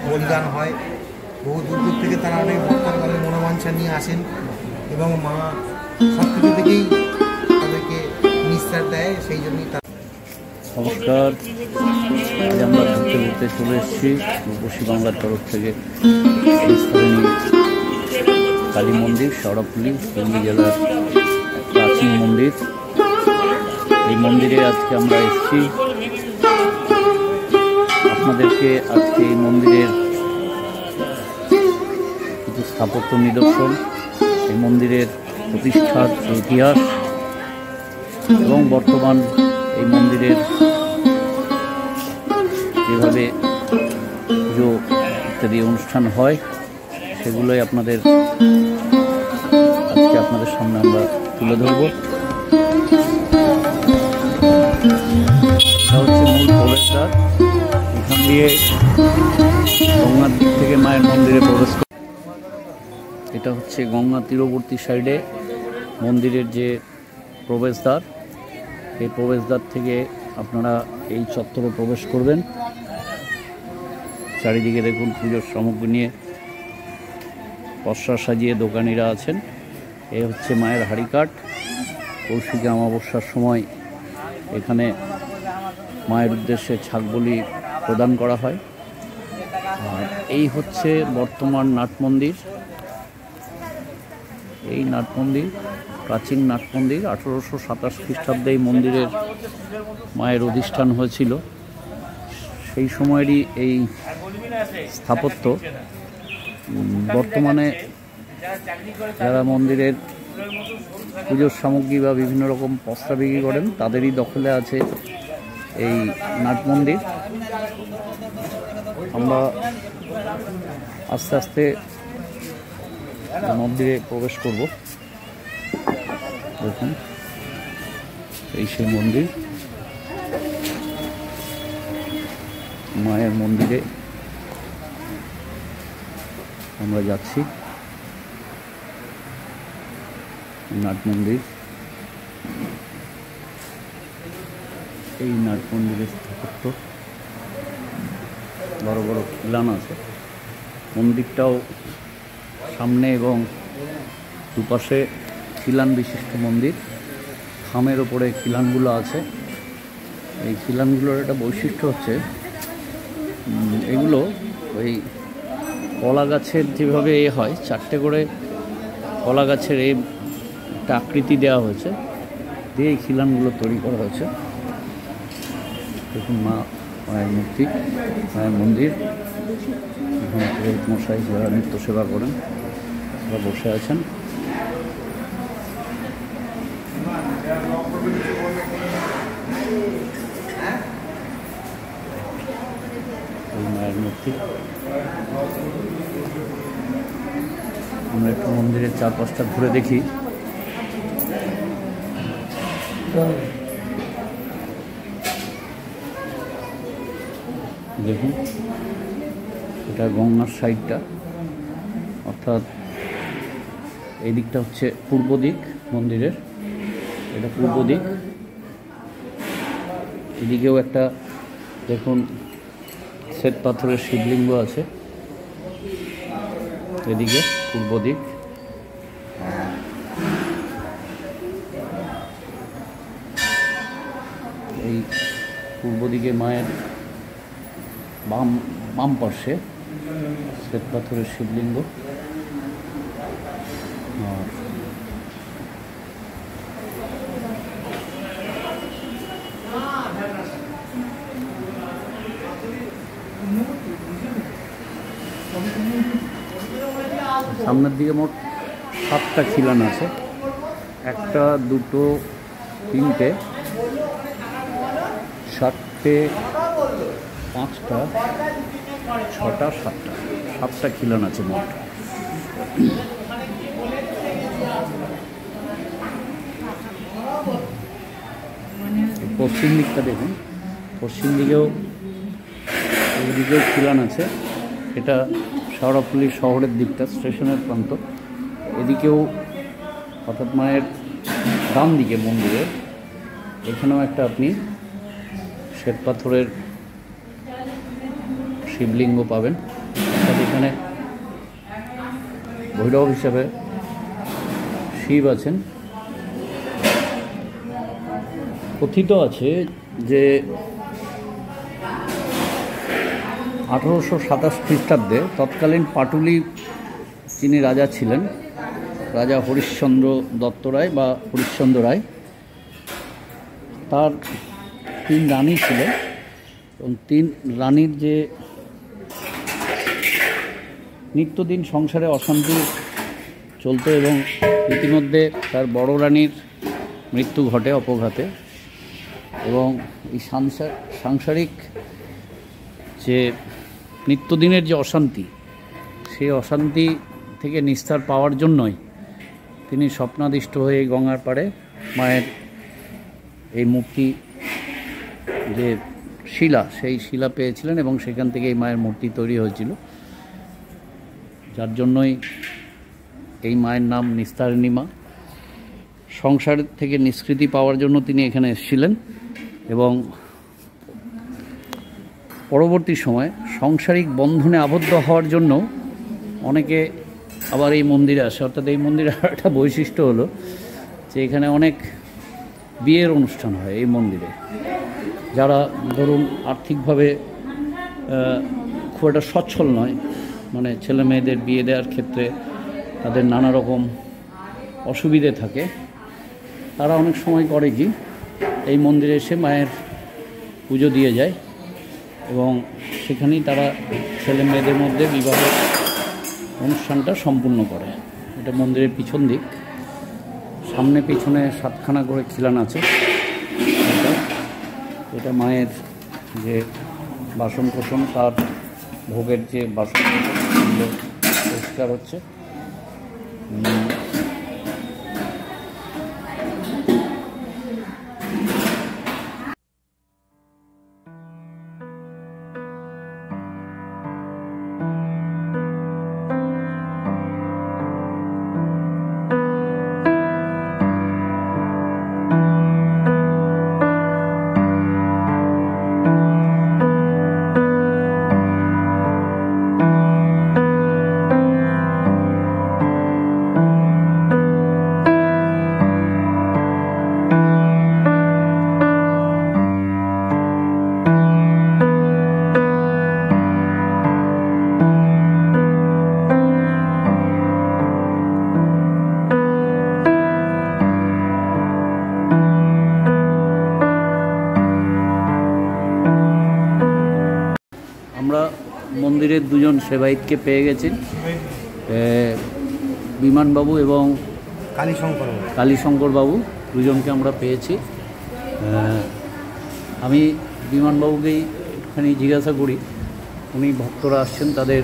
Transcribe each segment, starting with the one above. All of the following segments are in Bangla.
বলিদান হয়। বহু দূর দূর থেকে তারা অনেক ভক্তরা মনোবাঞ্ছা নিয়ে আসেন এবং মা সব কিছু থেকেই তাদেরকে নিস্তার দেয়। সেই জন্যই নমস্কার, আজ আমরা ঘুরতে ঘুরতে চলে এসেছি রূপসী বাংলার তরফ থেকে কালী মন্দির, শেওড়াফুলি হুগলি জেলার প্রাচীন মন্দির। এই মন্দিরে আজকে আমরা এসেছি। আপনাদেরকে আজকে এই মন্দিরের কিছু স্থাপত্য নিদর্শন, এই মন্দিরের প্রতিষ্ঠার ইতিহাস এবং বর্তমান এই মন্দিরের যেভাবে পুজো ইত্যাদি অনুষ্ঠান হয় সেগুলোই আজকে আপনাদের সামনে আমরা তুলে ধরব। এটা হচ্ছে মূল প্রবেশদ্বার। এখান দিয়ে গঙ্গার দিক থেকে মায়ের মন্দিরে প্রবেশ করে। এটা হচ্ছে গঙ্গা তীরবর্তী সাইডে মন্দিরের যে প্রবেশদ্বার। এই প্রবেশদ্বার থেকে আপনারা এই চত্বরে প্রবেশ করবেন। চারিদিকে দেখুন পুজোর সামগ্রী নিয়ে পসরা সাজিয়ে দোকানিরা আছেন। এ হচ্ছে মায়ের হাড়িকাঠ। কৌশিকী অমাবস্যার সময় এখানে মায়ের উদ্দেশ্যে ছাগ বলি প্রদান করা হয়। আর এই হচ্ছে বর্তমান নাট মন্দির। এই নাট মন্দির প্রাচীন নাট মন্দির। 1827 খ্রিস্টাব্দে এই মন্দিরের মায়ের অধিষ্ঠান হয়েছিল। সেই সময়েরই এই স্থাপত্য। বর্তমানে যারা মন্দিরের পুজোর সামগ্রী বা বিভিন্ন রকম পসরা বিক্রি করেন তাদেরই দখলে আছে এই নাট মন্দির। আমরা আস্তে আস্তে মন্দিরে প্রবেশ করব। দেখুন এই সেই মন্দির। মায়ের মন্দিরে আমরা যাচ্ছি। নাট মন্দির, এই নাট মন্দিরের স্থাপত্য বড় বড় খিলান আছে। মন্দিরটাও সামনে এবং দুপাশে খিলান বিশিষ্ট মন্দির। খামের ওপরে খিলানগুলো আছে। এই খিলানগুলোর একটা বৈশিষ্ট্য হচ্ছে এগুলো ওই কলা গাছের যেভাবে হয়, 4টে করে কলা গাছের এই একটা আকৃতি দেওয়া হয়েছে, দিয়ে এই খিলানগুলো তৈরি করা হয়েছে। দেখুন মায়ের মূর্তি, মায়ের মন্দির। এখানে পুরোহিত মশাই যারা নিত্য সেবা করেন তারা বসে আছেন। মায়ের মূর্তি। আমরা একটু মন্দিরের চারপাশটা ঘুরে দেখি। দেখুন এটা গঙ্গার সাইডটা, অর্থাৎ এই দিকটা হচ্ছে পূর্ব দিক মন্দিরের। এটা পূর্ব দিক। এদিকেও একটা দেখুন শ্বেত পাথরের শিবলিঙ্গ আছে। এদিকে পূর্ব দিক। এই পূর্ব দিকে মায়ের বাম পাশে শ্বেত পাথরের শিবলিঙ্গ। আর সামনের দিকে মোট 7টা খিলান আছে। 1, 2, 3, 4, 5, 6, 7টা খিলান আছে মোট। পশ্চিম দিকটা দেখুন, পশ্চিম দিকেও খিলান আছে। এটা শেওড়াফুলি শহরের দিকটা, স্টেশনের প্রান্ত। এদিকেও অর্থাৎ মায়ের ডান দিকে মন্দিরের এখানেও একটা আপনি শ্বেত পাথরের শিবলিঙ্গ পাবেন। অর্থাৎ এখানে ভৈরব হিসাবে শিব আছেন। কথিত আছে যে 1827 খ্রিস্টাব্দে তৎকালীন পাটুলি যিনি রাজা ছিলেন, রাজা হরিশ্চন্দ্র দত্ত রায় বা হরিশ্চন্দ্র রায়, তার 3 রানী ছিল এবং 3 রানীর যে নিত্যদিন সংসারে অশান্তি চলতো এবং ইতিমধ্যে তার বড় রানীর মৃত্যু ঘটে অপঘাতে, এবং এই সাংসারিক যে নিত্যদিনের যে অশান্তি, সেই অশান্তি থেকে নিস্তার পাওয়ার জন্যই তিনি স্বপ্নাদিষ্ট হয়ে গঙ্গার পাড়ে মায়ের এই মূর্তি যে শিলা, সেই শিলা পেয়েছিলেন এবং সেখান থেকে এই মায়ের মূর্তি তৈরি হয়েছিল, যার জন্যই এই মায়ের নাম নিস্তারিণী মা। সংসার থেকে নিষ্কৃতি পাওয়ার জন্য তিনি এখানে এসেছিলেন এবং পরবর্তী সময়ে সাংসারিক বন্ধনে আবদ্ধ হওয়ার জন্য অনেকে আবার এই মন্দিরে আসে। অর্থাৎ এই মন্দিরের একটা বৈশিষ্ট্য হলো যে এখানে অনেক বিয়ের অনুষ্ঠান হয় এই মন্দিরে। যারা ধরুন আর্থিকভাবে খুব একটা সচ্ছল নয়, মানে ছেলে মেয়েদের বিয়ে দেওয়ার ক্ষেত্রে তাদের নানা রকম অসুবিধে থাকে, তারা অনেক সময় করে কি এই মন্দিরে এসে মায়ের পুজো দিয়ে যায় এবং সেখানেই তারা ছেলে মেয়েদের মধ্যে বিবাহ অনুষ্ঠানটা সম্পূর্ণ করে। এটা মন্দিরের পিছন দিক, সামনে পিছনে 7খানা করে খিলান আছে। এটা মায়ের যে বাসন কোসন, তার ভোগের যে বাসন কোসনগুলো পরিষ্কার হচ্ছে। আমরা মন্দিরের 2জন সেবায়িতকে পেয়ে গেছি, বিমানবাবু এবং কালীশঙ্কর বাবু, 2জনকে আমরা পেয়েছি। আমি বিমানবাবুকেই একটুখানি জিজ্ঞাসা করি, উনি ভক্তরা আসছেন তাদের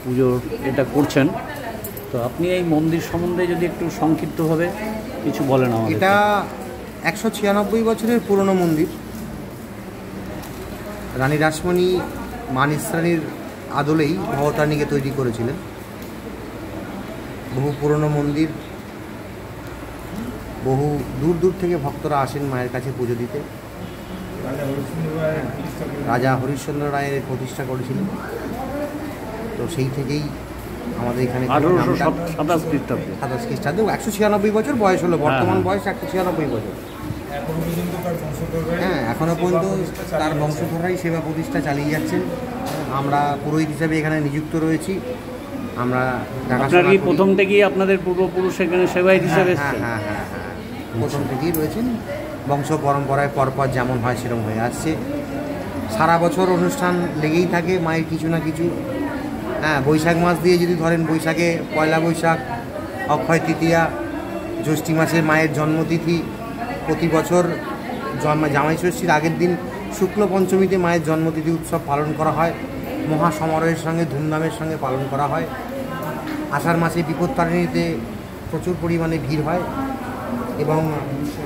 পুজোর এটা করছেন, তো আপনি এই মন্দির সম্বন্ধে যদি একটু সংক্ষিপ্তভাবে কিছু বলেন আমাদের। এটা 196 বছরের পুরনো মন্দির। রানী রাসমণি মা নিস্তারিণীর আদলেই ভবতারিণীকে তৈরি করেছিলেন। বহু পুরনো মন্দির, বহু দূর দূর থেকে ভক্তরা আসেন মায়ের কাছে পুজো দিতে। রাজা হরিশ্চন্দ্র রায়ের প্রতিষ্ঠা করেছিলেন, তো সেই থেকেই আমাদের এখানে 1827 খ্রিস্টাব্দে 196 বছর বয়স হলো, বর্তমান বয়স 196 বছর। হ্যাঁ, এখনও পর্যন্ত তার বংশধররাই সেবা প্রতিষ্ঠা চালিয়ে যাচ্ছেন। আমরা পুরোহিত হিসাবে এখানে নিযুক্ত রয়েছি। আমরা প্রথম থেকেই আপনাদের পূর্বপুরুষ এখানে সেবায়িত হিসাবে হ্যাঁ, প্রথম থেকেই রয়েছেন। বংশ পরম্পরায় পরপর যেমন হয় সেরকম হয়ে আসছে। সারা বছর অনুষ্ঠান লেগেই থাকে মায়ের কিছু না কিছু। হ্যাঁ, বৈশাখ মাস দিয়ে যদি ধরেন, বৈশাখে পয়লা বৈশাখ, অক্ষয় তৃতীয়া, জ্যৈষ্ঠী মাসের মায়ের জন্মতিথি, প্রতি বছর জামাই ষষ্ঠীর আগের দিন শুক্ল পঞ্চমীতে মায়ের জন্মতিথি উৎসব পালন করা হয়। মহা সমারোহের সঙ্গে ধুমধামের সঙ্গে পালন করা হয়। আষাঢ় মাসে বিপত্তারিণীতে প্রচুর পরিমাণে ভিড় হয় এবং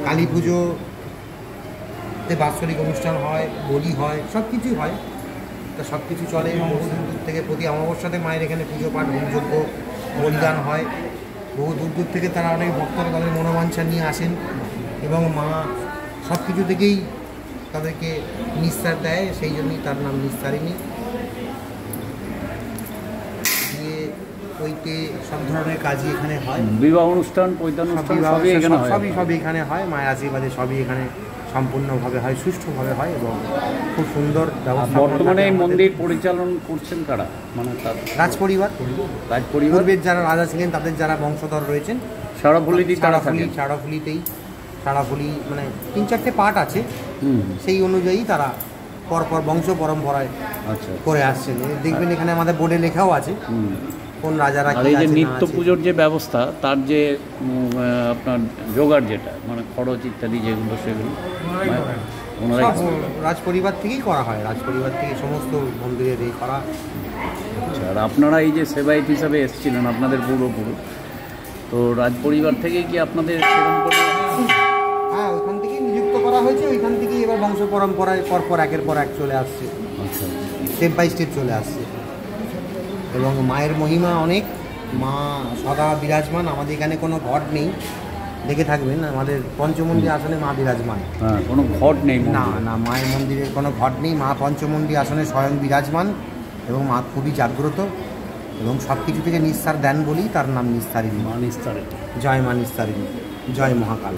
কালী পুজোতে বাৎসরিক অনুষ্ঠান হয়, বলি হয়, সব কিছুই হয়। তো সব কিছু চলে এবং বহু দূর থেকে প্রতি অমাবস্যাতে মায়ের এখানে পুজো পাঠ, হোমযজ্ঞ, বলিদান হয়। বহু দূর দূর থেকে তারা অনেক ভক্তরা তাদের মনোবাঞ্ছা নিয়ে আসেন এবং মা সব কিছু থেকেই তাদেরকে নিস্তার দেয়, সেই জন্যই তার নাম নিস্তারিণী। পৈতে সব ধরনের কাজই এখানে হয়। বিবাহ অনুষ্ঠান, পৈতানুষ্ঠান সবই এখানে হয়? সবই এখানে হয়। মায়ের আশীর্বাদে সবই এখানে সম্পূর্ণভাবে হয়, সুষ্ঠুভাবে হয় এবং খুব সুন্দর ব্যবস্থা। বর্তমানে এই মন্দির পরিচালন করছেন কারা? মানে তার রাজপরিবার, পূর্বের যারা রাজা ছিলেন তাদের যারা বংশধর রয়েছেন। ষাড়াফুলি মানে 3-4টে পার্ট আছে, সেই অনুযায়ী তারা পরপর বংশ পরম্পরায় করে আসছেন। দেখবেন এখানে আমাদের বোর্ডে লেখাও আছে কোন রাজারা। আর এই যে নিত্য পুজোর যে ব্যবস্থা, তার যে আপনার জোগাড় যেটা মানে খরচ ইত্যাদি যেগুলো, সেগুলো রাজপরিবার থেকেই করা হয়। রাজপরিবার থেকে সমস্ত মন্দিরের এই করা। আচ্ছা, আর আপনারা এই যে সেবায়িত হিসাবে এসেছিলেন আপনাদের পূর্বপুরুষ, তো রাজপরিবার থেকে কি আপনাদের সেরকম করে? হ্যাঁ, ওইখান থেকেই নিযুক্ত করা হয়েছে। ওইখান থেকেই এবার বংশ পরম্পরায় পরপর একের পর এক চলে আসছে, স্টেপ বাই স্টেপ চলে আসছে। এবং মায়ের মহিমা অনেক। মা সদা বিরাজমান। আমাদের এখানে কোনো ঘট নেই, দেখে থাকবেন আমাদের পঞ্চমুণ্ডী আসনে মা বিরাজমান। কোনো ঘট নেই? না, মায়ের মন্দিরের কোনো ঘট নেই। মা পঞ্চমুণ্ডী আসনে স্বয়ং বিরাজমান এবং মা খুবই জাগ্রত এবং সব কিছু থেকে নিস্তার দেন বলেই তার নাম নিস্তারিণী। মা নিস্তারিণী। জয় মা নিস্তারিণী, জয় মহাকাল।